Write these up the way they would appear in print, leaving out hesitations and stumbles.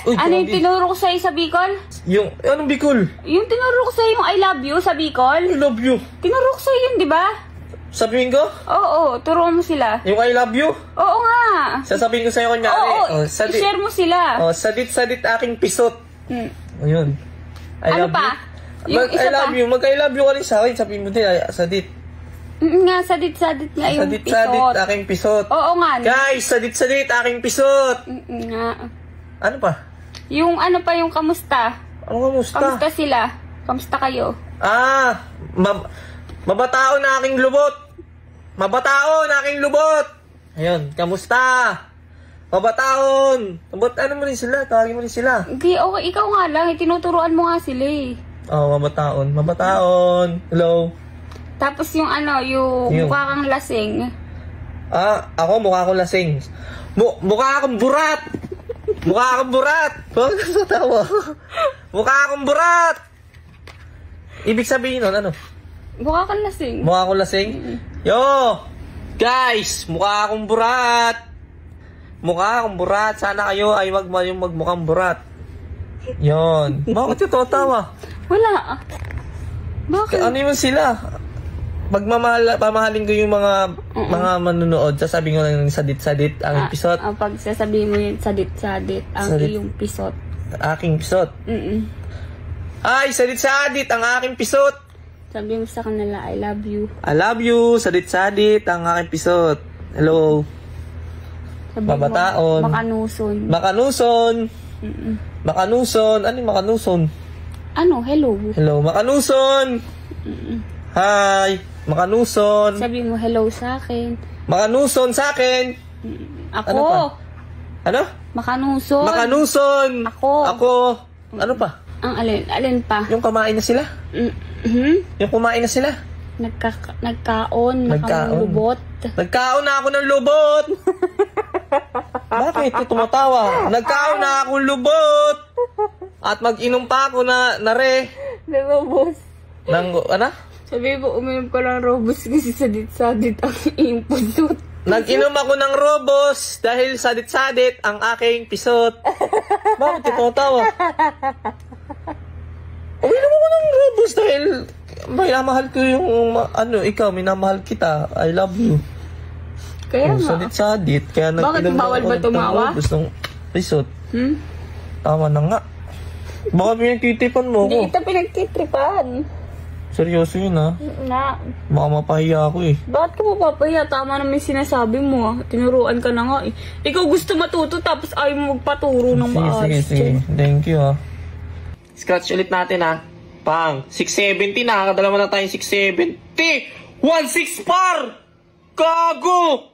Uy, Ano yung grabe. tinuro ko sa'yo sa Bicol? Yung, anong Bicol? Yung tinuro ko sa'yo yung I love you sa Bicol? I love you. Tinuro ko sa'yo yun, di ba? Sabihin ko? Oo, turuan mo sila. Yung I love you? Oo nga. Sasabihin ko sa'yo kunyari. Oo, sadit. i-share mo sila. Oh, sadit aking pisot. Ayun. I Ano love pa? you. Yung isa I love pa? you. Mag-I love you ka rin sa akin. Sabihin mo din, sadit. Nga, sadit nga yung Sadit pisot. aking pisot. Oo nga. Guys, sadit aking pisot. Nga. Ano pa? Yung ano pa yung kamusta? Ano kamusta? Kamusta sila? Kamusta kayo? Mabataon na aking lubot. Mabataon na aking lubot. Ayun, kamusta? Mabataon. Ano mo rin sila? Tawagin mo rin sila. Hindi, okay. Ikaw nga lang. Tinuturuan mo nga sila eh. Oh, mabataon. Mabataon. Hello. Tapos yung ano, yung mukha kang lasing. Ako mukha akong lasing. Mukha akong burat. Mukha akong burat. Bakit ka tawa? Mukha akong burat. Ibig sabihin nun, ano? Mukha kang lasing. Mukha akong lasing? Yo! Guys, mukha akong burat. Mukha akong burat. Sana kayo ay wag yung magmukhang burat. Yon. Bakit ito tawa? Wala. Bakit? Ano yun sila? Pamahalin ko yung mga manunood. Sasabihin ko lang ng sadit ang pisot. Pag sasabihin mo yung sadit ang iyong pisot. Aking pisot. Ay, sadit ang aking pisot. Sabi mo sa kanila, I love you. I love you. Sadit ang aking pisot. Hello. Sabi Mabataon. mo, makanuson. Makanuson. Makanuson. Ano yung makanuson? Ano? Hello. Hello, makanuson. Hi. Makanuson. Sabi mo, hello sa akin. Makanuson sa akin. Ako. Ano pa? Ano? Makanuson. Makanuson. Ako. Ano pa? Ang alin pa? Yung kumain na sila? Yung kumain na sila? Nagkaon. Nakamulubot. Nagkaon na ako ng lubot. Bakit ito tumatawa? Nagkaon na akong lubot. At mag-inom pa ako na re. Robos. Ano? Sabi mo, uminom ko lang robos kasi sadit ang iyong pusot. Nag-inom ako ng robos dahil sadit ang aking pisot. Bakit ito tumatawa? Uminom ako ng robos dahil minamahal ko yung ikaw, minamahal kita. I love you. Kaya nga. Sadit. Kaya bakit bawal ba tumawa? Robos ng pisot. Tama na nga. Baka pinagtitipan mo Hindi ako. kita pinagtitripan. Seryoso yun ha? Na. Baka mapahiya ako eh. Bakit ka mapapahiya? Tama naman yung sinasabi mo ah. Tinuruan ka na nga eh. Ikaw gusto matuto tapos ayaw mo magpaturo ng maayos. Sige. Thank you ha. Scratch ulit natin ha. Pang. 670 na. Nakakadalawa na tayong 670. 16 par! Gago!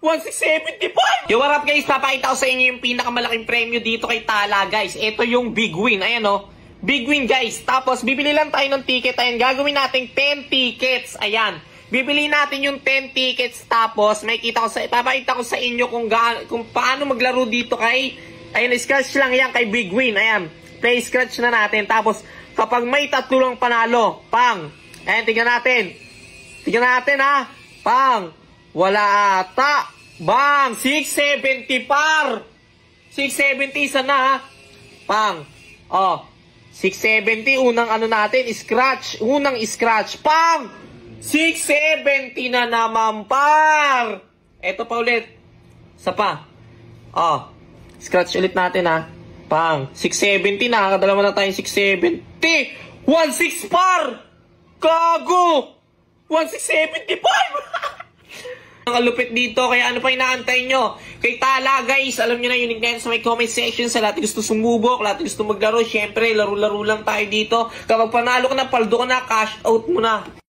1675! Yo, what up guys? Papakita ko sa inyo yung pinakamalaking premyo dito kay Tala guys. Ito yung big win. Ayan o. Big win guys. Tapos bibili lang tayo ng ticket. Ayan. Gagawin natin 10 tickets. Ayan. Bibili natin yung 10 tickets. Tapos papakita ko sa inyo kung paano maglaro dito kay... Ayan. Scratch lang yan kay big win. Ayan. Play scratch na natin. Tapos kapag may tatlo lang panalo. Pang. Ayan. Tingnan natin. Tingnan natin ha. Pang. Wala ata. Bang! 670 par! 670 isa na ha. Pang. 670. Unang ano natin. Scratch. Unang scratch. Pang! 670 na naman par! Eto pa ulit. Isa pa. Scratch ulit natin ha. Pang. 670 na. Nakakadalawa na tayong 670. 16 par! Gago! 1675! Ang lupit dito, kaya ano pa inaantay nyo? Kay Tala guys, alam nyo na yung link na sa may comment section. Sa lahat gusto sumubok, lahat gusto maglaro, syempre laro-laro lang tayo dito. Kapag panalo ka na, paldo ka na, cash out mo na.